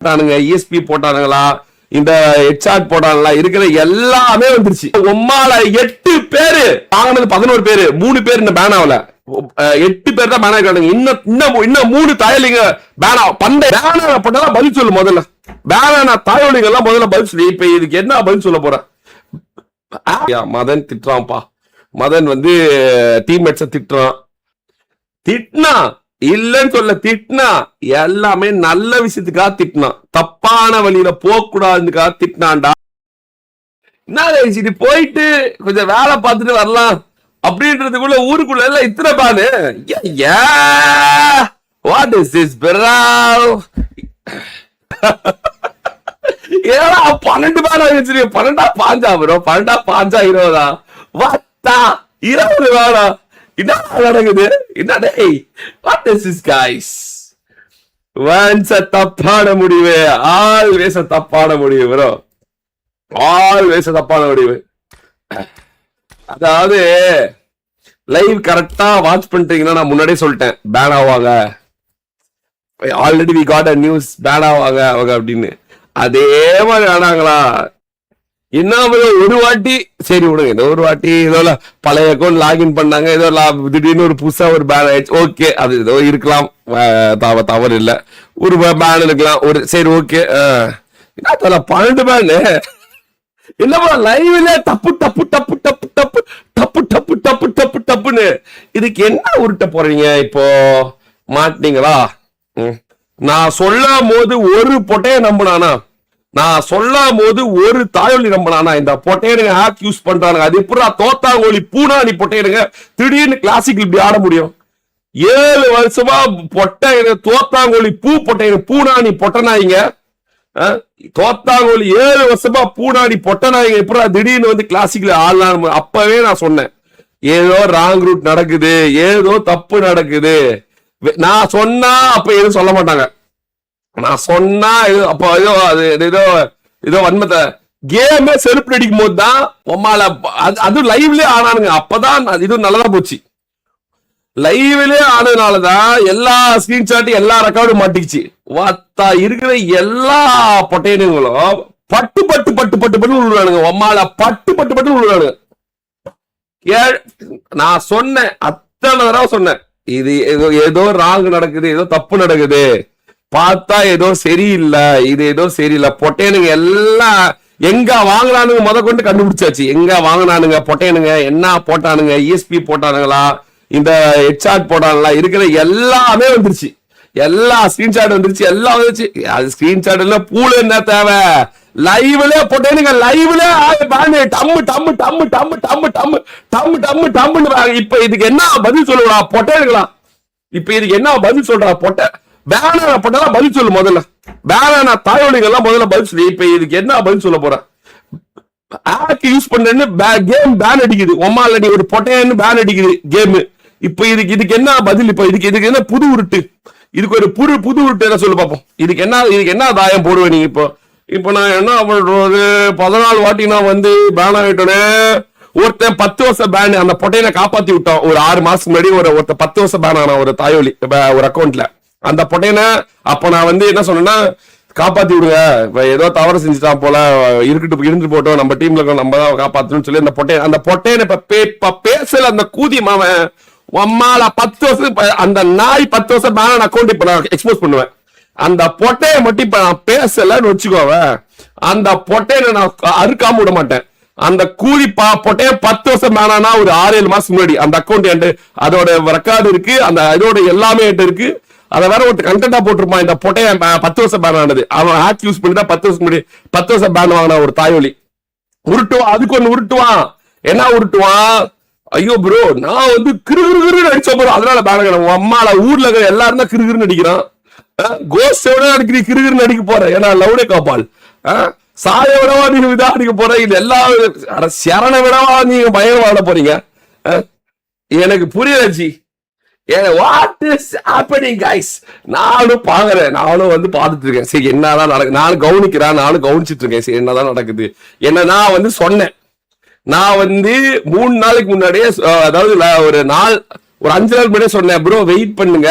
ESP போட்டானுங்களா, இந்த headshot போட்டானுங்களா, இருக்கிற எல்லாமே வந்துருச்சு. உம்மால 8 பேரு வாங்கினது 11 பேரு, 3 பேர் இந்த பேன் ஆகல, 8 பேர் தான் பேன் ஆகிருக்காங்க. இன்னும் 3 தாயலிங்க பேன் ஆகும். பேன போட்டாலும் பதில் சொல்லு முதல்ல. பேன தாயலிங்க எல்லாம் முதல்ல பதில் சொல்லு. இப்ப இதுக்கு என்ன பதில் சொல்ல போற? மதன் திட்டுறான்ப்பா. மதன் வந்து டீம்மேட்ஸ திட்டினா இல்லன்னு சொல்ல, திட்டினா எல்லாமே நல்ல விஷயத்துக்காக திட்டினான். தப்பான வழியில போக கூடாதுக்காக திட்டினான்டா. என்ன போயிட்டு கொஞ்சம் வேலை பார்த்துட்டு வரலாம் அப்படின்றதுக்குள்ள ஊருக்குள்ள எல்லாம் இத்தனை Banu. What is this bro? 12 பேர் ஆயிடுச்சு. 12 பாஞ்சா ப்ரோ, 12 பாஞ்சா 20 வாத்தா 20 வேணா. என்ன நடக்குது? என்ன டேய்? What is this guys? Once தப்பான முடிவு, ஆல்வேஸ் தப்பான முடிவு ப்ரோ, ஆல்வேஸ் தப்பான முடிவு. அதாவது லைவ் கரெக்டா வாட்ச் பண்றீங்கன்னா நான் முன்னாடியே சொல்லிட்டேன் பேன் ஆவாங்க. Already we got a news ban ஆவாங்க அவங்க அப்படின்னு. அதே மாதிரி ஆனாங்களா? என்ன ஒரு வாட்டி சரி விடுங்க, ஏதோ ஒரு வாட்டி ஏதோ பழைய அக்கௌண்ட் லாகின் பண்ணாங்க, ஏதோ திடீர்னு ஒரு புதுசா ஒரு பேன் ஆயிடுச்சு. ஓகே, அது ஏதோ இருக்கலாம், தவறு இல்லை. ஒரு பேன் இருக்கலாம், ஒரு சரி ஓகே. என்ன 12 பேனு என்னப்பா லைவ்ல தப்பு டப்பு டப்பு டப்பு டப்பு டப்பு டப்பு டப்பு டப்பு டப்புன்னு. இதுக்கு என்ன உருட்ட போறீங்க இப்போ? மாட்டீங்களா? நான் சொல்லும் போது ஒரு பொட்டைய நம்பினானா? நான் சொல்லும் போது ஒரு தாயொலி நம்பினானா? இந்த பொட்டையனுங்க ஹேக் யூஸ் பண்றானுங்க. அது எப்படா தோத்தாங்கோலி பூனானி பொட்டையனுங்க திடீர்னு கிளாசிக் இப்படி ஆட முடியும்? 7 வருஷமா பொட்டையனு தோத்தாங்கோலி பொட்டையனு பூனானி பொட்டனாயிங்க, தோத்தாங்கோலி 7 வருஷமா பூனானி பொட்டனாயிங்க எப்படா திடீர்னு வந்து கிளாசிக்ல ஆடலாம்? அப்பவே நான் சொன்னேன் ஏதோ ராங் ரூட் நடக்குது, ஏதோ தப்பு நடக்குது. நான் சொன்னா அப்ப எதுவும் சொல்ல மாட்டாங்க. நான் சொன்னா அப்ப ஏதோ அது ஏதோ ஏதோ வன்மத்தை கேமே செருப்பு அடிக்கும் போது தான் உம்மால அது லைவ்லயே ஆனானுங்க. அப்பதான் இது நல்லதா போச்சு. லைவ்லயே ஆனதுனாலதான் எல்லா ஸ்கிரீன்ஷாட் எல்லா ரெக்கார்டும் மாட்டிக்கிச்சு. வாத்தா இருக்கிற எல்லா பொட்டையனுங்களும் பட்டு பட்டு பட்டு பட்டு பட்டு விழுறானுங்க. உம்மால பட்டு பட்டு பட்டு விழுறானுங்க. நான் சொன்னேன், அத்தனை தடவை சொன்னேன், இது ஏதோ ராங் நடக்குது, ஏதோ தப்பு நடக்குது, பார்த்தா ஏதோ சரியில்லை, இது ஏதோ சரியில்லை. பொட்டையனுங்க எல்லாம் எங்க வாங்கினானுங்க முத கொண்டு கண்டுபிடிச்சாச்சு. எங்க வாங்கினானுங்க பொட்டையனுங்க, என்ன போட்டானுங்க, ESP போட்டானுங்களா, இந்த ஹெட்ஷாட் போட்டானுங்களா, இருக்கிற எல்லாமே வந்துருச்சு. எல்லா ஸ்கிரீன்ஷாட் வந்துருச்சு, எல்லாம் வந்துருச்சு. அது ஸ்கிரீன்ஷாட் எல்லாம் பூல என்ன தேவை? லைவ்ல பொட்டையனுங்க லைவ்ல டம்மு டம்மு டம்மு டம்மு டம்மு டம்மு டம்மு டம்மு டம்முன்னு. இப்ப இதுக்கு என்ன பதில் சொல்லுவா பொட்டையனுங்களா? இப்ப இதுக்கு என்ன பதில் சொல்றா? பொட்டை பேன போட்டாலும் பதில் சொல்லு முதல்ல. பேன தாயோலிங்க எல்லாம் முதல்ல பதில் சொல்லு. இப்ப இதுக்கு என்ன பதில் சொல்ல போற? ஆக் யூஸ் பண்றேன்னு கேம் பேன் அடிக்குது. உம்மால நீ ஒரு பொட்டையன்னு பேன் அடிக்குது கேம். இப்ப இதுக்கு என்ன பதில்? இப்ப இதுக்கு என்ன புது உருட்டு? இதுக்கு ஒரு புது உருட்டு என்ன சொல்லு பாப்போம். இதுக்கு என்ன தாயம் போடுவேன் நீங்க? இப்போ நான் என்ன பண்றது? 14 வாட்டி நான் வந்து பேன் ஆகிட்டோன்னே ஒருத்தன் 10 வருஷம் பேன், அந்த பொட்டையனை காப்பாத்தி விட்டான். ஒரு 6 மாசத்துக்கு முன்னாடி ஒருத்தன் 10 வருஷம் பேன் ஆனா ஒரு தாயோலி ஒரு அக்கௌண்ட்ல. அந்த பொட்டையனை அப்ப நான் வந்து என்ன சொன்னேன்னா, காப்பாத்தி விடுங்க, ஏதோ தவறு செஞ்சுட்டான் போல, இருந்துட்டு போட்டோம், நம்ம டீம்ல இருக்கோம், நம்ம தான் காப்பாத்தணும்னு சொல்லி அந்த பொட்டையனை இப்ப பேசல. அந்த கூதி மாவன் உம்மால 10 வருஷம் அந்த நாய் 10 வருஷம் பேன் அக்கௌண்ட் இப்ப நான் எக்ஸ்போஸ் பண்ணுவேன். அந்த பொட்டைய மட்டும் இப்ப நான் பேசலன்னு வச்சுக்கோவ, அந்த பொட்டையை நான் அறுக்காம விட மாட்டேன். அந்த கூலி பொட்டைய 10 வருஷம் பேனா ஒரு 6-7 மாசம் முன்னாடி அந்த அக்கௌண்ட் அதோட ரெக்கார்டு இருக்கு, அந்த இதோட எல்லாமே இருக்கு. அதை வேற ஒருத்தர் கண்டென்ட்டா போட்டிருப்பான். இந்த பொட்டைய 10 வருஷம் பேன் ஆனது அவன் ஹேக் யூஸ் பண்ணிட்டா 10 வருஷம் முன்னாடி 10 வருஷம் பேன் வாங்கினா ஒரு தாயோலி உருட்டுவான். அதுக்கு ஒண்ணு உருட்டுவான். என்ன உருட்டுவான்? ஐயோ ப்ரோ நான் வந்து கிருகிருன்னு அடிச்ச ப்ரோ, அதனால பேன். அம்மால ஊர்ல இருக்கிற எல்லாரும் தான் கிருகிருன்னு அடிக்கிறான். கோஸ்டோட அடிக்கிற கிருகிருன்னு அடிக்க போற. ஏன்னா லவுடே காப்பால் சாய விடவா நீங்க இதா அடிக்க போற? இது எல்லா சரண விடவா நீங்க பயம் வாட போறீங்க? எனக்கு புரியலச்சி. What is happening guys? நானும் பாக்குறேன், நானும் வந்து பாத்துட்டு இருக்கேன். சரி என்னதான் நடக்குது நானும் கவனிக்கிறேன், நானும் கவனிச்சிட்டு இருக்கேன். சரி என்னதான் நடக்குது என்ன? நான் வந்து சொன்னேன், நான் வந்து 3 நாளைக்கு முன்னாடியே, அதாவது ஒரு 5 நாள் முன்னாடியே சொன்னேன், ப்ரோ வெயிட் பண்ணுங்க,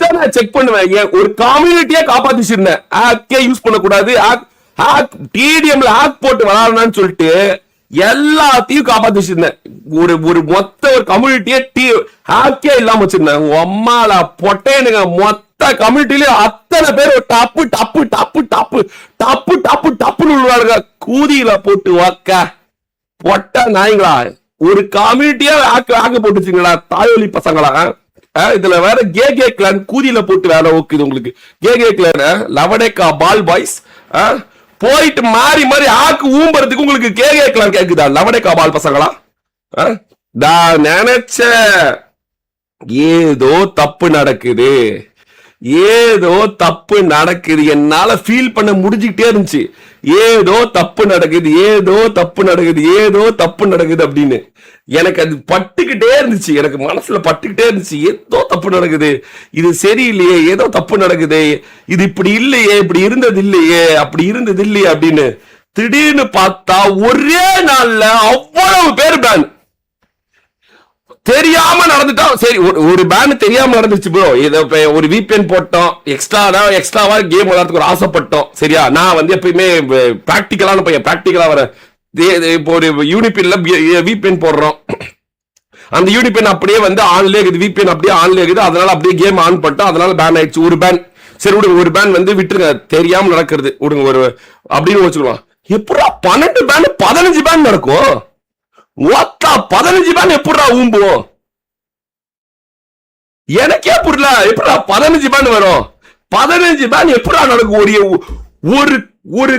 அத்தனை செக் பண்ணுவேன். ஒரு கம்யூனிட்டியே காப்பாத்திச்சிருந்தேன். ஹேக்கே யூஸ் பண்ணக்கூடாது, டிடிஎம்ல ஹேக் போட்டு விளாடணும்னு சொல்லிட்டு எல்லாத்தையும் காப்பாத்தி வச்சிருந்தேன். ஒரு மொத்த ஒரு கம்யூனிட்டியே ஹேக்கே இல்லாம வச்சிருந்தேன். அம்மால பொட்டையனுங்க மொத்த கம்யூனிட்டிலயும் அத்தனை பேர் டப்பு டப்பு டப்பு டப்பு டப்பு டப்பு டப்புன்னு விழுவாளுங்க. கூதியில போட்டு வாக்க பொட்ட நாய்ங்களா, ஒரு கம்யூனிட்டியா ஹேக்க போட்டுச்சுங்களா தாயோலி பசங்களா. இதுல வேற கே கிளான் கூதியில போட்டு வேலை ஓக்குது உங்களுக்கு. கே கிளான் லவடேக்கா பால் பாய்ஸ் போயிட்டு மாறி மாறி ஆக்கு ஊம்பறதுக்கு உங்களுக்கு கேட்கலாம் கேக்குதா லவடேக்கா பால் பசங்களா. நான் நினைச்ச ஏதோ தப்பு நடக்குது, ஏதோ தப்பு நடக்குது, என்னால ஃபீல் பண்ண முடிஞ்சுக்கிட்டே இருந்துச்சு. ஏதோ தப்பு நடக்குது, ஏதோ தப்பு நடக்குது, ஏதோ தப்பு நடக்குது அப்படின்னு எனக்கு அது பட்டுக்கிட்டே இருந்துச்சு. எனக்கு மனசுல பட்டுக்கிட்டே இருந்துச்சு. ஏதோ தப்பு நடக்குது, இது சரியில்லையே, ஏதோ தப்பு நடக்குது, இது இப்படி இல்லையே, இப்படி இருந்தது இல்லையே, அப்படி இருந்தது இல்லையே அப்படின்னு. திடீர்னு பார்த்தா ஒரே நாள்ல அவ்வளவு பேர் பேன். தெரியாம நடந்துட்டா சரி, ஒரு பேன் தெரியாம நடந்துச்சு ப்ரோ. ஒரு VPN போட்டோம், எக்ஸ்ட்ராவா கேம் விளையாடுறதுக்கு ஒரு ஆசைப்பட்டோம். சரியா, நான் வந்து எப்பயுமே பிராக்டிக்கலான பையன், பிராக்டிக்கலா வரேன். இப்போ ஒரு யூனிபின்ல VPN போடுறோம், அந்த யூனிபின் அப்படியே வந்து ஆன்ல இருக்குது, VPN அப்படியே ஆன்ல இருக்குது, அதனால அப்படியே கேம் ஆன் பண்ணிட்டோம், அதனால பேன் ஆயிடுச்சு. ஒரு பேன் சரி விடுங்க, ஒரு பேன் வந்து விட்டுருங்க, தெரியாம நடக்கிறது விடுங்க ஒரு அப்படின்னு வச்சுக்கலாம். எப்படா 12 பேன் 15 பேன் நடக்கும்? 15 பேன் எப்படா ஊம்பும்? எனக்கே புரியல, எப்படா 15 பேன் வரும்? 15 பேன் எப்படா நடக்கும்? ஒரு ஒரு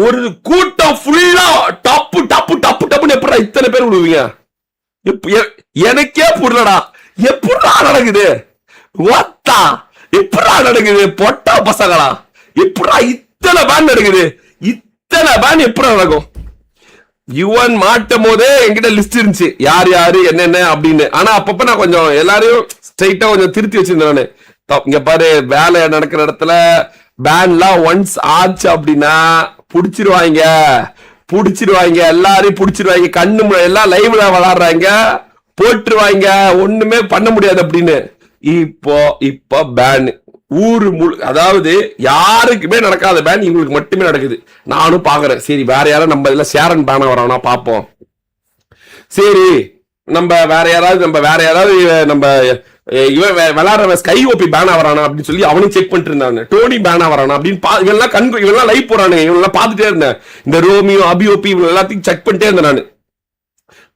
ஒரு கூட்டம் ஃபுல்லா டப்பு டப்பு டப்பு டப்புன்னு எப்படா இத்தனை பேர் விடுவீங்க? எனக்கே புரியலடா, எப்படா நடக்குது? எப்படா நடக்குது? பொட்டா பசங்களா, எப்படா இத்தனை பேன் நடக்குது? இத்தனை பேன் எப்படா நடக்கும்? யுவன் மாட்டும் போதே என்கிட்ட லிஸ்ட் இருந்துச்சு, யார் யாரு என்னென்ன அப்படின்னு. ஆனா அப்பப்ப நான் கொஞ்சம் எல்லாரையும் ஸ்ட்ரைட்டா கொஞ்சம் திருத்தி வச்சிருந்தேன். இங்க பாரு, வேலை நடக்கிற இடத்துல பேன்லாம் ஒன்ஸ் ஆச்சு அப்படின்னா புடிச்சிருவாங்க, எல்லாரையும் புடிச்சிருவாங்க. கண்ணு எல்லாம் லைவ்ல விளாடுறாங்க, போட்டுருவாங்க, ஒண்ணுமே பண்ண முடியாது அப்படின்னு. இப்போ பேன் ஊரு முழு, அதாவது யாருக்குமே நடக்காத பேன் இவங்களுக்கு மட்டுமே நடக்குது. நானும் பாக்குறேன். சரி, வேற யாரும் நம்ம இதுல ஷேரன் பேன வரோம்னா பாப்போம். சரி, நம்ம வேற யாராவது நம்ம இவன் விளையாடுற ஸ்கை ஓபி பேனா வரானா அப்படின்னு சொல்லி அவனையும் செக் பண்ணிட்டு இருந்தாங்க. டோனி பேனா வரானா அப்படின்னு இவெல்லாம் லைவ் போறானுங்க, இவெல்லாம் பாத்துட்டே இருந்தேன். இந்த ரோமியோ அபிஓபி இவங்க எல்லாத்தையும் செக் பண்ணிட்டே இருந்தேன் நானு.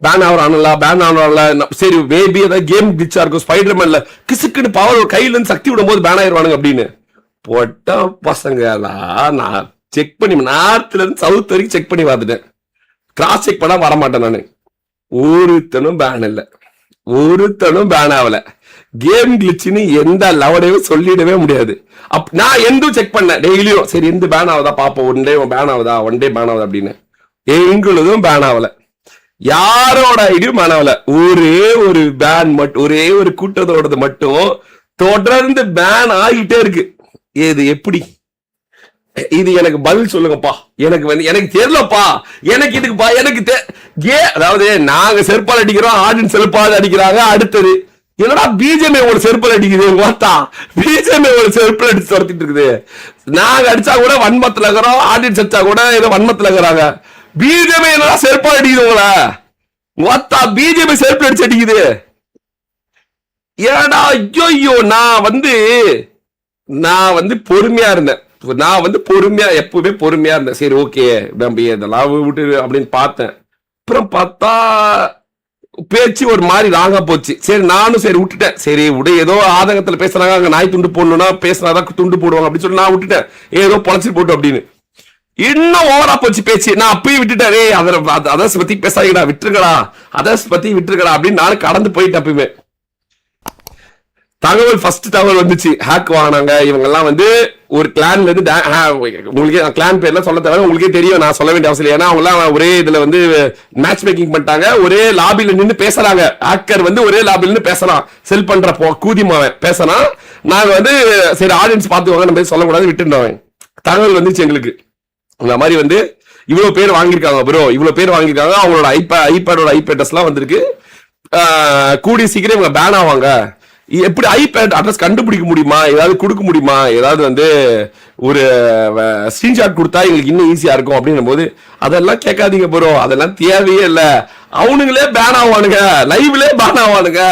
பேன் ஆவறானுங்களா, பேன் ஆவறாங்களா, சரி மேபி ஏதாவது கேம் கிளிச்சா இருக்கும், ஸ்பைடர்மேன்ல கிசுக்குன்னு பவர் கையில இருந்து சக்தி விடும் போது பேன் ஆயிடுவானுங்க அப்படின்னு. பொட்ட பசங்களா, நான் செக் பண்ணி நார்த்ல இருந்து சவுத் வரைக்கும் செக் பண்ணி பார்த்துட்டேன். கிராஸ் செக் பண்ணா வரமாட்டேன் நானு. ஒருத்தனும் பேன் இல்ல, ஒருத்தனும் பேன் ஆகல. கேம் கிளிச்சுன்னு எந்த லெவலையும் சொல்லிடவே முடியாது. நான் எந்த செக் பண்ணேன் டெய்லியும், சரி எந்த பேன் ஆகுதா பாப்போம், ஒன் டே பேன் ஆகுதா அப்படின்னு. எங்களுதும் பேன் ஆகல, யாரோட ஐடியும் பேன் ஆகல. ஒரே ஒரு பேன் மட்டும், ஒரே ஒரு கூட்டத்தோடது மட்டும் தொடர்ந்து பேன் ஆகிட்டே இருக்கு. ஏது எப்படி? இது எனக்கு பதில் சொல்லுங்கப்பா. எனக்கு தெரியலப்பா, எனக்கு இதுக்குப்பா, அதாவது நாங்க செருப்பால் அடிக்கிறோம், ஆடியன்ஸ் செருப்பால் அடிக்கிறாங்க. அடுத்தது என்னடா பிஜேபி ஒரு செருப்பால் அடிக்குது, பிஜேபி ஒரு செருப்பால் அடிச்சு துரத்திட்டு இருக்குது. நாங்க அடிச்சா கூட வன்மத்துல இருக்கிறோம், ஆடியன்ஸ் அடிச்சா கூட ஏதோ வன்மத்துல இருக்கிறாங்க. பிஜேபி என்னடா செருப்பால் அடிக்குது உங்களா? பிஜேபி செருப்பால் அடிச்சு அடிக்குது. ஏடா ஐயோ, நான் வந்து பொறுமையா இருந்தேன். எப்பவுமே பொறுமையா இருந்தேன். சரி ஓகே, இதெல்லாம் விட்டு அப்படின்னு பார்த்தேன். அப்புறம் பார்த்தா பேச்சு ஒரு மாதிரி ராங்கா போச்சு. சரி நானும் சரி விட்டுட்டேன். சரி ஏதோ ஆதங்கத்துல பேசுறாங்க, அங்க நாய் துண்டு போடணும்னா பேசினாதான் துண்டு போடுவாங்க அப்படின்னு சொல்லி நான் விட்டுட்டேன். ஏதோ பொழைச்சு போட்டு அப்படின்னு. இன்னும் ஓவரா போச்சு பேச்சு. நான் அப்பயும் விட்டுட்டேன். அதர்ஸ் பத்தி பேசாதீங்கடா, விட்டுருக்கடா, அதர்ஸ் பத்தி விட்டுருக்கடா அப்படின்னு நானும் கடந்து போயிட்டேன். அப்பயுமே ஃபர்ஸ்ட் தகவல் வந்துச்சு, ஹேக் வாங்கினாங்க இவங்க எல்லாம் வந்து ஒரு கிளான்ல இருந்து. உங்களுக்கே கிளான் பேர்ல சொல்ல தேவை, உங்களுக்கே தெரியும், நான் சொல்ல வேண்டிய அவசியம். ஏன்னா அவங்க எல்லாம் ஒரே இதுல வந்து மேட்ச் மேக்கிங் பண்ணிட்டாங்க, ஒரே லாபில நின்று பேசுறாங்க. ஹேக்கர் வந்து ஒரே லாபில நின்று பேசலாம், செல் பண்ற கூதிமாவன் பேசலாம். நாங்க வந்து சரி ஆடியன்ஸ் பாத்துவாங்க, நம்ம சொல்லக்கூடாது விட்டுருந்தோம். தகவல் வந்துச்சு எங்களுக்கு, இந்த மாதிரி வந்து இவ்வளவு பேர் வாங்கியிருக்காங்க ப்ரோ, இவ்வளவு பேர் வாங்கியிருக்காங்க, அவங்களோட ஐபேடோட ஐபேடஸ் எல்லாம் வந்திருக்கு, கூடிய சீக்கிரம் இவங்க பேன் ஆவாங்க, எப்படி ஐபேட் அட்ரஸ் கண்டுபிடிக்க முடியுமா, ஏதாவது கொடுக்க முடியுமா, ஏதாவது வந்து ஒரு ஸ்கிரீன்ஷாட் கொடுத்தா எங்களுக்கு இன்னும் ஈஸியா இருக்கும் அப்படின்னும் போது அதெல்லாம் கேட்காதீங்க ப்ரோ, அதெல்லாம் தேவையே இல்ல. அவனுங்களே பேன் ஆவானுங்க, லைவ்லயே பேன் ஆவானுங்க.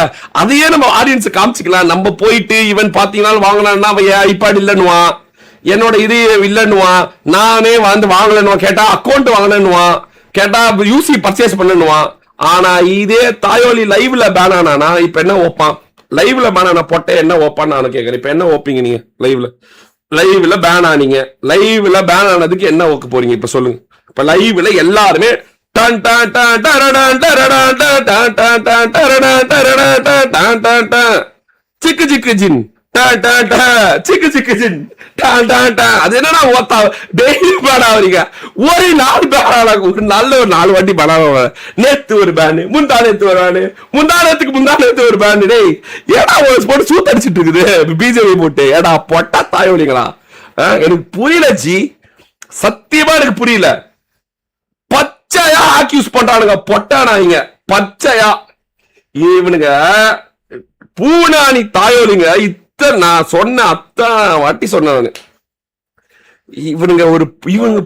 அதையே நம்ம ஆடியன்ஸ் காமிச்சிக்கலாம். நம்ம போயிட்டு இவன் பாத்தீங்கன்னா வாங்கினான்னா அவன் ஐபேட் இல்லன்னுவான், என்னோட இது இல்லன்னுவான், நானே வந்து வாங்கலன்னுவான், கேட்டா அக்கௌண்ட் வாங்கலன்னுவான், கேட்டா யூசி பர்ச்சேஸ் பண்ணனுவான். ஆனா இதே தாயோலி லைவ்ல பேன் ஆனானா இப்ப என்ன ஓப்பான், லைவ்ல பேன் ஆன பொட்டை என்ன ஓப்பான்னு நான் கேட்கறேன். இப்ப என்ன ஓப்பீங்க நீங்க லைவ்ல பேன் ஆனீங்க, லைவ்ல பேன் ஆனதுக்கு என்ன ஓக்க போறீங்க இப்ப சொல்லுங்க. இப்ப லைவ்ல எல்லாருமே சிக்கு சிக்கு ஜின் சிக்கு சிக்கு ஜின் அது என்னன்னா டெய்லி பேன் ஆவறீங்க. ஒரு நாள் பேன், ஒரு நல்ல ஒரு 4 வாட்டி பேன் ஆக, நேத்து ஒரு பேனு, முந்தா நேத்து ஒரு பேனு, முந்தா நேத்து ஒரு பேனு. டேய் ஏடா போட்டு சூத்து அடிச்சிட்டு இருக்குது பிஜேபி போட்டு, ஏடா பொட்டா தாயோலிங்களா? எனக்கு புரியல ஜி, சத்தியமா எனக்கு புரியல. பச்சையா ஆக்யூஸ் பண்றானுங்க பொட்டானாங்க, பச்சையா இவனுங்க பூனானி தாயோலிங்க. நான் சொன்ன அத்தனை வாட்டி சொன்னேன், இவனுங்க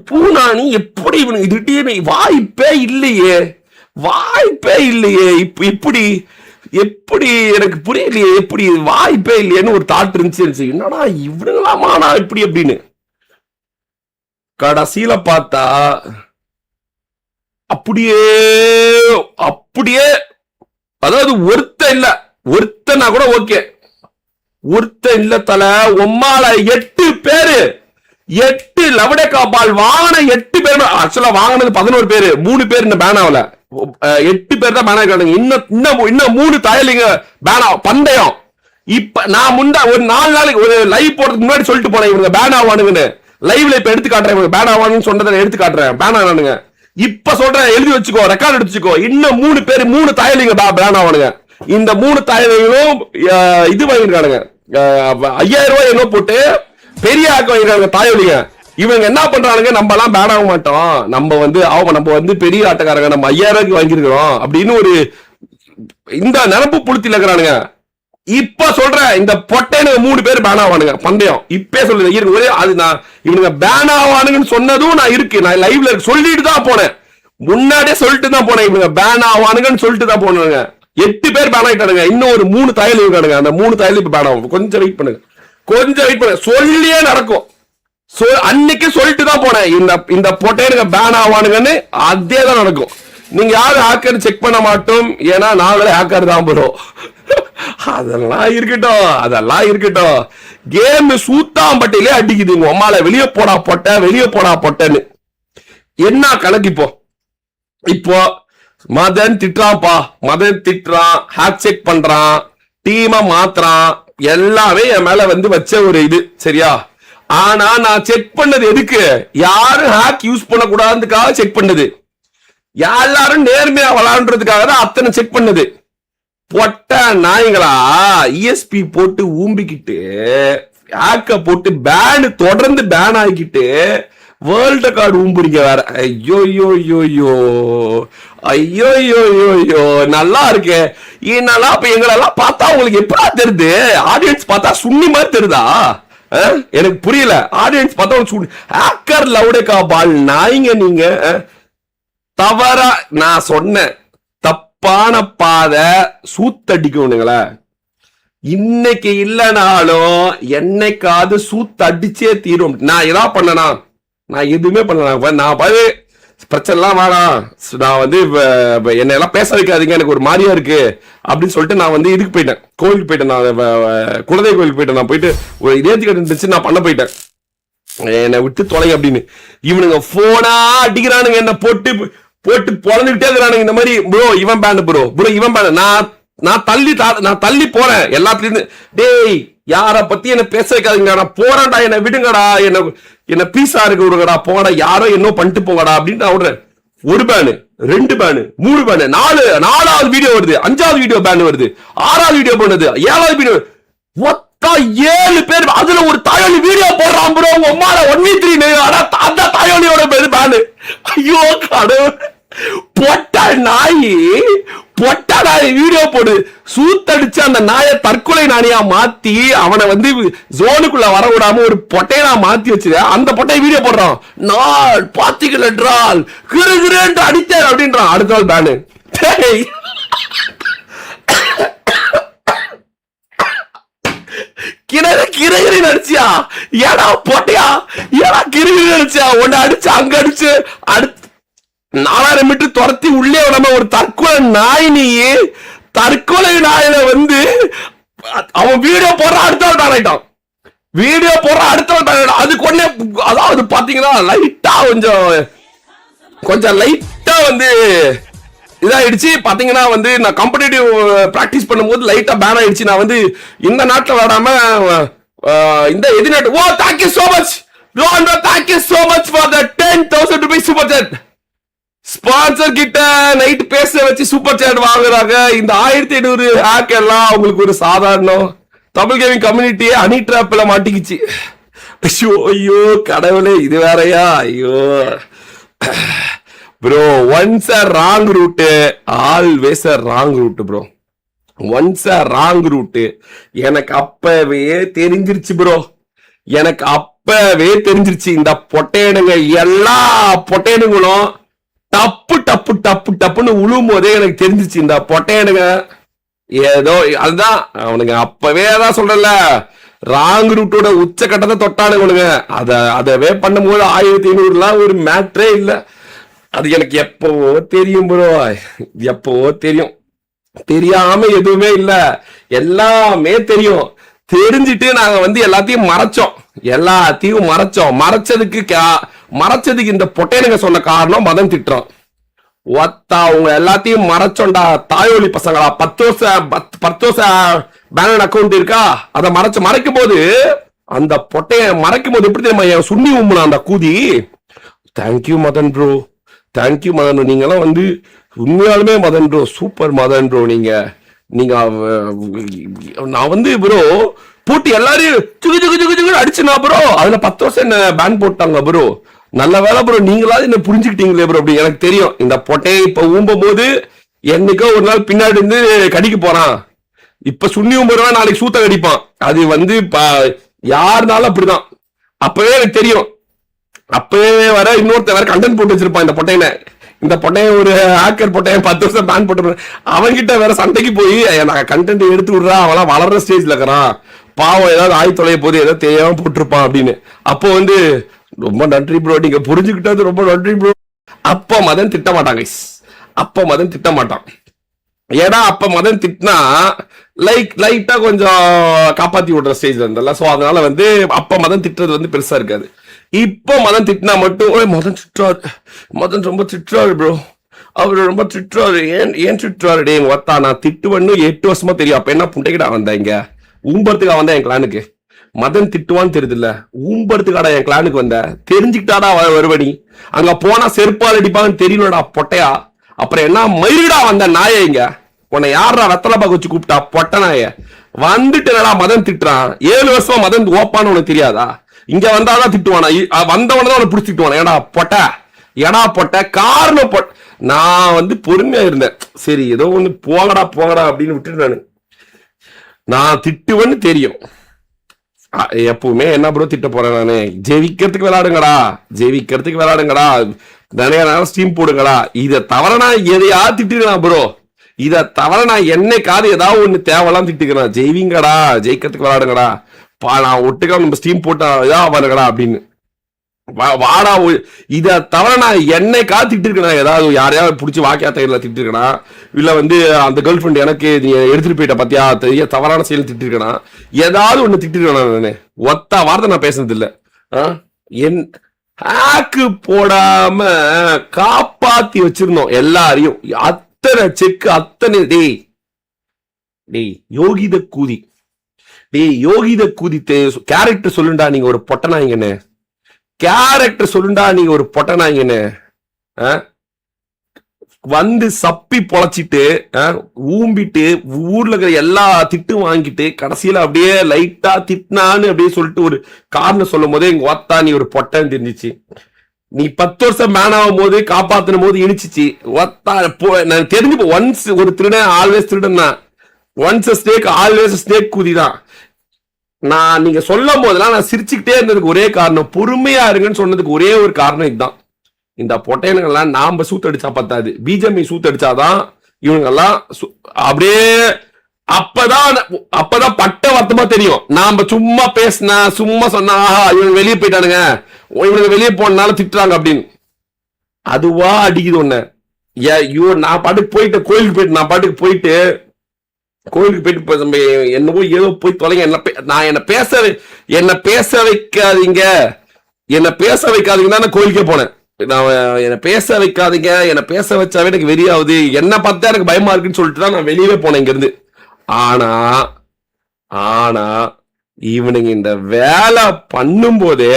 பூனானி எப்படி இவனுக்கு திடீர்னு வாய்ப்பே இல்லையே, இப்படி எப்படி எனக்கு புரியலையே, எப்படி வாய்ப்பே இல்லையேன்னு ஒரு தாட் இருந்துச்சு. என்னடா இவனுங்களாமா நான் இப்படி அப்படின்னு கடைசியில பார்த்தா அப்படியே அதாவது ஒருத்தனா கூட ஓகே, ஒருத்த இல்ல தல உம்மால 8 பேரு 8 லவடேக்கா பால் வாங்கின 8 பேர், ஆக்சுவலா வாங்கினது 11 பேரு, 3 பேர் இந்த பேன் ஆகல, 8 பேர் தான் பேன் ஆகிட்டாங்க. இன்னும் 3 தாயலிங்க பேன் பந்தயம். இப்ப நான் ஒரு 4 நாளைக்கு ஒரு லைவ் போறதுக்கு முன்னாடி சொல்லிட்டு போனேன் இவங்க பேன் ஆவானுங்கன்னு. லைவ்ல இப்ப எடுத்து காட்டுறேன், இவங்க பேன் ஆவானுன்னு சொன்னதை எடுத்து காட்டுறேன், பேன் ஆனானுங்க. இப்ப சொல்றேன், எழுதி வச்சுக்கோ, ரெக்கார்ட் எடுத்துக்கோ. இன்னும் 3 பேர் 3 தாயலிங்க பேன் ஆவானுங்க. இந்த 3 தாயலிங்களும் இது வாங்கிருக்கானுங்க, 5000 ரூபாய் என்ன போட்டு பெரிய ஆக்க வாங்கிருக்காங்க தாயலிங்க. இவங்க என்ன பண்றானுங்க, நம்ம எல்லாம் பேன் ஆக மாட்டோம், நம்ம வந்து பெரிய ஆட்டக்காரங்க, நம்ம 5000 ரூபாய்க்கு வாங்கிருக்கிறோம் அப்படின்னு ஒரு இந்த நிரப்பு புளுத்தில இருக்கிறானுங்க. இப்ப சொல்றேன், இந்த பொட்டைனுங்க 3 பேர் பேன் ஆவானுங்க பந்தயம். இப்பே சொல்லுங்க, அது நான் இவனுங்க பேன் ஆவானுங்கன்னு சொன்னதும் நான் நான் லைவ்ல சொல்லிட்டு தான் போனேன், முன்னாடியே சொல்லிட்டு தான் போனேன், இவங்க பேன் ஆவானுங்கன்னு சொல்லிட்டு தான் போனாங்க. 8 பேர் பேன் ஆயிட்டானுங்க, இன்னும் ஒரு 3 தாயல் இருக்கானுங்க, அந்த 3 தாயல் இப்ப பேன் ஆகும். கொஞ்சம் வெயிட் பண்ணுங்க, சொல்லியே நடக்கும். அன்னைக்கு சொல்லிட்டு தான் போனேன், இந்த பொட்டைனுங்க பேன் ஆவானுங்கன்னு, அதே தான் நடக்கும். நீங்க யாரும் ஹேக்கர் செக் பண்ண மாட்டோம், ஏன்னா நாங்களே ஹேக்கர் தான் போறோம். அதெல்லாம் இருக்கட்டும். கேம் சூத்தாம்பட்டிலே அடிக்குதுங்க, அம்மால வெளியே போடா பொட்டன்னு. என்ன கணக்கு இப்போ மதன் திட்டுறான், ஹேக் செக் பண்றான், டீமை மாத்துறான், எல்லாமே என் மேல வந்து வச்ச ஒரு இது சரியா. ஆனா நான் செக் பண்ணது எதுக்கு, யாரும் ஹேக் யூஸ் பண்ண கூடாதுக்காக செக் பண்ணது, எல்லாரும் நேர்மையா விளாண்டுறதுக்காக தான் அத்தனை செக் பண்ணது. பொட்ட நாய்களா இஎஸ்பி போட்டு ஊம்பிக்கிட்டு ஹேக்க போட்டு தொடர்ந்து பேன் ஆகிக்கிட்டு வேர்ல்ட் ரெக்கார்டு ஊம்புறீங்க வேற. ஐயோ நல்லா இருக்கு. என்னெல்லாம் இப்ப எங்களெல்லாம் பார்த்தா உங்களுக்கு எப்படா தெரியுது, ஆடியன்ஸ் பார்த்தா சுண்ணி மாதிரி தெரியுதா? எனக்கு புரியல. ஆடியன்ஸ் பார்த்தா ஹேக்கர் லவுடேக்கா பால் நாய்ங்க நீங்க. தவறா நான் சொன்னேன், தப்பான பாதை சூத்தடிக்கணுங்களா. இன்னைக்கு இல்லனாலும் என்னைக்காவது சூத்து அடிச்சே தீரும். நான் எதா பண்ணனா, நான் எதுவுமே பண்ணல. நான் பாரு பிரச்சனைலாம் வேணாம், நான் வந்து என்ன எல்லாம் பேச வைக்காதீங்க, எனக்கு ஒரு மாதிரியா இருக்கு அப்படின்னு சொல்லிட்டு நான் வந்து இதுக்கு போயிட்டேன், கோவிலுக்கு போயிட்டேன். நான் குலதெய்வ கோவிலுக்கு போயிட்டேன். நான் போயிட்டு ஒரு இதேத்துக்கு இருந்துச்சு, நான் பண்ண போயிட்டேன், என்னை விட்டு தொலை அப்படின்னு. இவனுங்க போனா அடிக்கிறானுங்க, என்ன போட்டு பொழந்துகிட்டே இருக்கிறானுங்க. இந்த மாதிரி ப்ரோ இவன் பேண்ட், ப்ரோ இவன் பேண்ட். நான் தள்ளி போறேன் எல்லாத்துலயும். டேய் யார பத்தி என்ன பேச வைக்காதீங்க, நான் போறேன்டா, என்ன விடுங்கடா, என்ன பீஸா இருக்கு விடுங்கடா, போங்கடா, யாரோ என்ன பண்ணிட்டு போங்கடா அப்படின்னு நான் விடுறேன். 1 பேனு, 2 பேனு, 3 பேனு, 4வது வீடியோ வருது, 5வது வீடியோ பேன் வருது, 6வது வீடியோ பண்ணுது, 7வது வீடியோ, மொத்தம் 7 பேர். அதுல ஒரு தாயோலி வீடியோ போடுறான் ப்ரோ, உம்மால 1v3 அந்த தாயோலியோட பேரு பேனு. ஐயோ கடவுள், பொட்ட நாய் வீடியோ போடு, சூத்தடிச்சு அந்த நாயை தற்கொலை நாணியா மாத்தி அவனை வந்து ஜோனுக்குள்ள வர விடாம ஒரு பொட்டையனா மாத்தி வச்சு அந்த பொட்டையை வீடியோ போடுறான். நாள் பாத்திகள் என்றால் கிருகிரேன்று அடித்தேன் அப்படின்றான். அடுத்த நாள் பேனு. கிரகிரி நடிச்சியா? ஏடா பொட்டையா? ஏடா கிரகிரி நடிச்சியா? ஒன்னு அடிச்சு அங்க அடிச்சு அடுத்து 4000 மீட்டர் துரத்தி உள்ளே விடாம ஒரு தற்கொலை நாய். நீ தற்கொலை நாயில வந்து அவன் வீடியோ போடுற அடுத்த ஆயிட்டான். வீடியோ போடுற அடுத்த அது கொண்டே. அதாவது பாத்தீங்கன்னா லைட்டா கொஞ்சம் லைட்டா வந்து இதாயிடுச்சு. பாத்தீங்கன்னா வந்து நான் காம்படிட்டிவ் பிராக்டிஸ் பண்ணும்போது லைட்டா பேன் ஆயிடுச்சு. நான் வந்து இந்த நாட்டுல விளாடாம இந்த எது நாட்டு. ஓ thank you so much Rohan, thank you so much for the 10,000 ரூபாய் சூப்பர் சாட். ஸ்பான்சர் கிட்ட நைட் பேச வச்சு சூப்பர் சாட் வாங்குறாங்க. இந்த 1500 ஹேக் எல்லாம் அவங்களுக்கு ஒரு சாதாரணம். தமிழ் கேமிங் கம்யூனிட்டியே ஹனி ட்ராப்ல மாட்டிக்கிச்சு. ஐயோ ஐயோ கடவுளே, இது வேறயா? ஐயோ bro, once a wrong route always a wrong route bro. Once a wrong route. எனக்கு அப்பவே தெரிஞ்சிருச்சு ப்ரோ. எனக்கு அப்பவே தெரிஞ்சிருச்சு. இந்த பொட்டையனுங்க எல்லா பொட்டையனுங்களும் டப்பு டப்பு டப்பு டப்புன்னு உழுவும் போதே எனக்கு தெரிஞ்சிச்சு இந்த பொட்டையனுங்க ஏதோ. அதுதான் அவனுங்க அப்பவே தான் சொல்றல, ராங் ரூட்டோட உச்சக்கட்டத்தை தொட்டானுங்க. அதவே பண்ணும்போது 1500 ஒரு மேட்ரே இல்ல. அது எனக்கு எப்பவோ தெரியும் ப்ரோ, எப்பவோ தெரியும். தெரியாம எதுவுமே இல்ல, எல்லாமே தெரியும். தெரிஞ்சிட்டு நாங்க வந்து எல்லாத்தையும் மறைச்சோம். மறைச்சதுக்கு இந்த பொட்டையனுங்க சொன்ன காரணம் மதன் திட்டுறோம். ஒத்தா உங்க எல்லாத்தையும் மறைச்சோண்டா தாயோலி பசங்களா. 10 வருஷம் பேங்க் அக்கௌண்ட் இருக்கா, அதை மறைக்கும் போது அந்த பொட்டைய மறைக்கும் போது எப்படி தெரியுமா என் சுண்ணி உம்முனா அந்த கூதி. Thank you Madan bro, thank you Madan. நீங்க எல்லாம் வந்து உண்மையாலுமே Madan bro, super Madan bro. நீங்க நான் வந்து ப்ரோ போட்டு எல்லாரையும் அடிச்சுனா ப்ரோ, அதுல 10 வருஷம் என்ன பேன் போட்டாங்க ப்ரோ. நல்ல வேலை ப்ரோ, நீங்களாவது என்ன புரிஞ்சுக்கிட்டீங்களே ப்ரோ. அப்படி எனக்கு தெரியும். இந்த பொட்டையை இப்ப ஊம்பும் போது என்னைக்கோ ஒரு நாள் பின்னாடி இருந்து கடிக்க போறான். இப்ப சுண்ணி ஊம்புறவன் நாளைக்கு சூத்த கடிப்பான். அது வந்து யாருனாலும் அப்படிதான். அப்பவே எனக்கு தெரியும். அப்பவே வர இன்னொருத்த வேற கண்டென்ட் போட்டு வச்சிருப்பான் இந்த பொட்டையை ஒரு ஹேக்கர் பொட்டையை 10 வருஷம் பேன் போட்டு அவன்கிட்ட வேற சண்டைக்கு போய் நான் கண்டென்ட் எடுத்து விடுறா, அவன் வளர்ற ஸ்டேஜ்ல இருக்கிறான், பாவம் ஏதாவது ஆய் தொலைய போது ஏதாவது தெரியாம போட்டிருப்பான் அப்படின்னு. அப்போ வந்து ரொம்ப நன்றி ப்ரோ, நீங்க புரிஞ்சுக்கிட்டது ரொம்ப நன்றி ப்ரோ. அப்ப மதன் திட்ட மாட்டாங்க. அப்ப மதன் திட்ட மாட்டான். ஏன்னா அப்ப மதன் திட்டினா லைட்டா கொஞ்சம் காப்பாத்தி விடுற ஸ்டேஜ்ல இருந்தல. சோ அதனால வந்து அப்ப மதன் திட்டுறது வந்து பெருசா இருக்காது. இப்போ மதன் திட்டினா மட்டும் மதன் ரொம்ப திட்டுறாரு ப்ரோ, அவரு ரொம்ப திட்டுறாரு. ஏன் திட்டுறாரு? டே ஒத்தா, நான் திட்டுவன்னு 8 வருஷமா தெரியும். அப்ப என்ன புண்டைக்கிடா வந்தேன் இங்க ஊம்பறதுக்கா வந்தேன் என் கிளானுக்கு. மதன் திட்டுவான்னு தெரியுது இல்ல, ஊம்பறதுக்காடா என் கிளானுக்கு வந்த. தெரிஞ்சுக்கிட்டாடா வருவனி. அங்க போனா செருப்பால் அடிப்பாங்கன்னு தெரியலடா பொட்டையா. அப்புறம் என்ன மயிரிடா வந்த நாய இங்க. உன்னை யாரா வெத்தலை பாக்க வச்சு கூப்பிட்டா பொட்டை நாய. வந்துட்டு என்னடா மதன் திட்டுறான். 7 வருஷமா மதன் ஓப்பான்னு உனக்கு தெரியாதா? இங்க வந்தாதான் திட்டுவானா? வந்தவனதான் அவனை பிடிச்சி திட்டுவானா? எடா பொட்ட காரணம் நான் வந்து பொறுமையா இருந்தேன். சரி ஏதோ ஒண்ணு போங்கடா அப்படின்னு விட்டுட்டு நான் திட்டுவேன்னு தெரியும். எப்பவுமே என்ன ப்ரோ திட்ட போறேன் நானு? ஜெயிக்கிறதுக்கு விளையாடுங்கடா, நிறைய நேரம் ஸ்டீம் போடுங்கடா. இதை தவிர நான் எதையா திட்டுக்கலாம் ப்ரோ. இதை தவிர நான் என்னைக்காவது ஏதாவது ஒண்ணு தேவையெல்லாம் திட்டுக்கிறேன். ஜெயிவிங்கடா, ஜெயிக்கிறதுக்கு விளையாடுங்கடா, நான் ஒட்டுக்கா நம்ம ஸ்டீம் போட்டா இதா வருங்கடா அப்படின்னு வாடா. இதை தவிர நான் என்னைக்கா திட்டிருக்கேன்? ஏதாவது யாரையாவது பிடிச்சி வாக்கியா தயிரில் திட்டிருக்கேனா? இல்ல வந்து அந்த கேர்ள் ஃப்ரெண்ட் எனக்கு நீ எடுத்துட்டு போயிட்ட பத்தியா தெரிய தவறான செயல் திட்டிருக்கேனா? ஏதாவது ஒண்ணு திட்டிருக்கேனா? நானு ஒத்த வார்த்தை நான் பேசுனது இல்ல. என் ஹேக்கு போடாம காப்பாத்தி வச்சிருந்தோம் எல்லாரையும். அத்தனை செக்கு, அத்தனை டேய் யோகித கூதி. கேரக்டர் சொல்லுண்டா நீங்க ஒரு பொட்டனாங்கன்னு. கேரக்டர் சொல்லுண்டா நீங்க ஒரு பொட்டனாங்கன்னு. வந்து சப்பி பொழைச்சிட்டு ஊம்பிட்டு ஊர்ல இருக்கிற எல்லா திட்டும் வாங்கிட்டு கடைசியில அப்படியே லைட்டா திட்டினான்னு அப்படியே சொல்லிட்டு ஒரு காரணம் சொல்லும் போதே எங்க ஒத்தா நீ ஒரு பொட்டன்னு தெரிஞ்சிச்சு. நீ 10 வருஷம் மேன் ஆகும் போது காப்பாத்தின போது இனிச்சிச்சு. ஒத்தா நான் தெரிஞ்சு ஒன்ஸ் ஒரு திருடன் ஆல்வேஸ் திருடன் தான். ஒன்ஸ் ஸ்னேக் ஆல்வேஸ் ஸ்னேக் குதிதான். நான் நீங்க சொல்லும் போதெல்லாம் நான் சிரிச்சுக்கிட்டே இருந்ததுக்கு ஒரே காரணம், பொறுமையா இருங்கன்னு சொன்னதுக்கு ஒரே ஒரு காரணம் இதுதான். இந்த பொட்டையனுங்கெல்லாம் நாம சூத்தடிச்சா பத்தாது, பிஜேபி சூத்தடிச்சாதான் இவங்கெல்லாம் அப்படியே அப்பதான் பட்ட வருத்தமா தெரியும். நாம சும்மா பேசினா சும்மா சொன்னா இவங்க வெளியே போயிட்டானுங்க, இவனுக்கு வெளியே போனால திட்டுறாங்க அப்படின்னு. அதுவா அடிக்குது ஒண்ணு. நான் பாட்டுக்கு போயிட்டு கோயிலுக்கு போயிட்டு என்னவோ ஏதோ போய் தொலைங்க, என்ன பேச வைக்காதீங்க தான் கோயிலுக்கே போனேன். என்ன பேச வைக்காதீங்க, என்ன பேச வச்சாவே எனக்கு வெறியாவது, என்ன பார்த்தா எனக்கு பயமா இருக்குன்னு சொல்லிட்டு தான் நான் வெளியவே போனேன் இங்க இருந்து. ஆனா இவனுங்க இந்த வேலை பண்ணும் போதே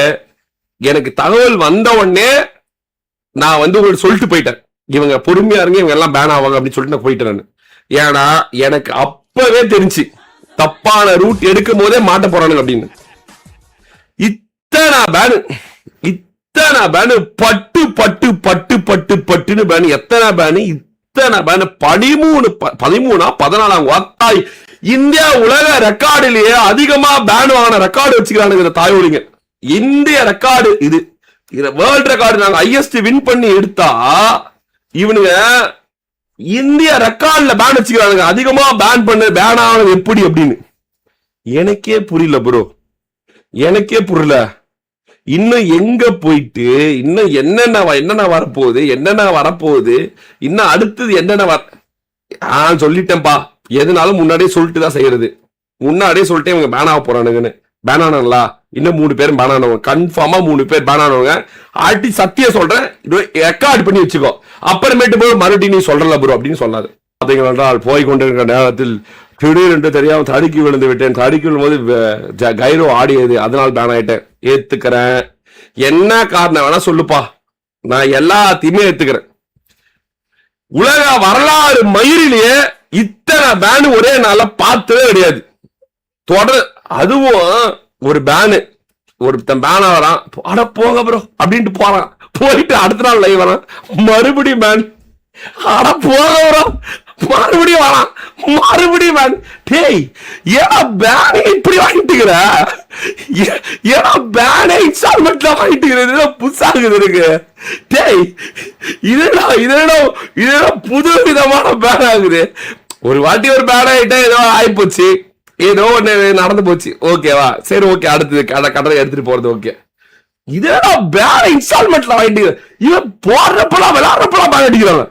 எனக்கு தகவல் வந்த உடனே நான் உங்களுக்கு சொல்லிட்டு போயிட்டேன், இவங்க பொறுமையா இருங்க, இவங்க எல்லாம் பேன் ஆவாங்க அப்படின்னு சொல்லிட்டு நான் போயிட்டேன். ஏன்னா எனக்கு அப்பவே தெரிஞ்சு தப்பான ரூட் எடுக்கும் போதே மாட்ட போறானுங்க அப்படின்னு. இத்தனை பேனு பட்டு பட்டு பட்டு பட்டு பட்டுன்னு பேனு, எத்தனை பேனு, இத்தனை பேனு, 14 வாத்தாய். இந்தியா உலக ரெக்கார்டிலேயே அதிகமா பேன் வாங்கின ரெக்கார்டு வச்சுக்கிறானுங்க இந்த தாயோலிங்க. இந்திய ரெக்கார்டு இது, வேர்ல்ட் ரெக்கார்டு நாங்க ஹையஸ்ட் வின் பண்ணி எடுத்தா இவனுங்க இந்திய ரெக்கார்ட்ல பேன் வச்சுக்கிறானுங்க. அதிகமா பேன் ஆனது எப்படி அப்படின்னு எனக்கே புரியல ப்ரோ, எனக்கே புரியல. இன்னும் எங்க போயிட்டு இன்னும் என்னென்ன வரப்போகுது, இன்னும் அடுத்தது என்னென்ன சொல்லிட்டேன்பா. எதுனாலும் முன்னாடியே சொல்லிட்டு தான் செய்யறது. முன்னாடியே சொல்லிட்டே இவங்க பேன் ஆக போறானுங்கன்னு. பேன் ஆனாங்களா? இன்னும் 3 பேரும் பேன் ஆனவங்க, கன்ஃபார்மா 3 பேர் பேன் ஆனவங்க. ஆட்டி சத்திய சொல்றேன், ரெக்கார்ட் பண்ணி வச்சுக்கோ, அப்புறமேட்டு போய் மறுபடியும் நீ சொல்றல ப்ரோ அப்படின்னு சொல்லாது. பார்த்தீங்களா, போய் கொண்டிருக்கிற நேரத்தில் திடீரென்று தெரியாம தடுக்கி விழுந்து விட்டேன். தடுக்கி விழும்போது கைரோ ஆடியது, அதனால் பேன் ஆயிட்டேன். ஏத்துக்கிறேன், என்ன காரணம் வேணா சொல்லுப்பா, நான் எல்லாத்தையுமே ஏத்துக்கிறேன். உலக வரலாறு மயிரிலேயே இத்தனை பேனு ஒரே நாள பார்த்ததே கிடையாது. தொடர் அதுவும் ஒரு பேனு, ஒருத்தன் பேன் ஆகிறான், அட போங்க ப்ரோ அப்படின்ட்டு போறான், போயிட்டு அடுத்த நாள் லைவ் வரான், மறுபடியும் பேன், அட போக ப்ரோ மறுபடியும் வரான், மறுபடியும் பேன். டேய் ஏன்னா பேனை இப்படி வாங்கிட்டுக்கிற, ஏன்னா பேனை இன்ஸ்டால்மெண்ட்ல வாங்கிட்டுக்கிறது புதுசாகுது இருக்கு. டேய் இதோட புது விதமான பேன் ஆகுது. ஒரு வாட்டி ஒரு பேன் ஆகிட்டா ஏதோ ஆயிப்போச்சு, ஏதோ ஒண்ணு நடந்து போச்சு, ஓகேவா, சரி ஓகே, அடுத்தது கடலை எடுத்துட்டு போறது ஓகே. இதெல்லாம் பேன் இன்ஸ்டால்மெண்ட்ல வாங்கிட்டு இவன் போடுறப்பெல்லாம் விளையாடுறப்பெல்லாம் பேன் அடிக்கிறாங்க.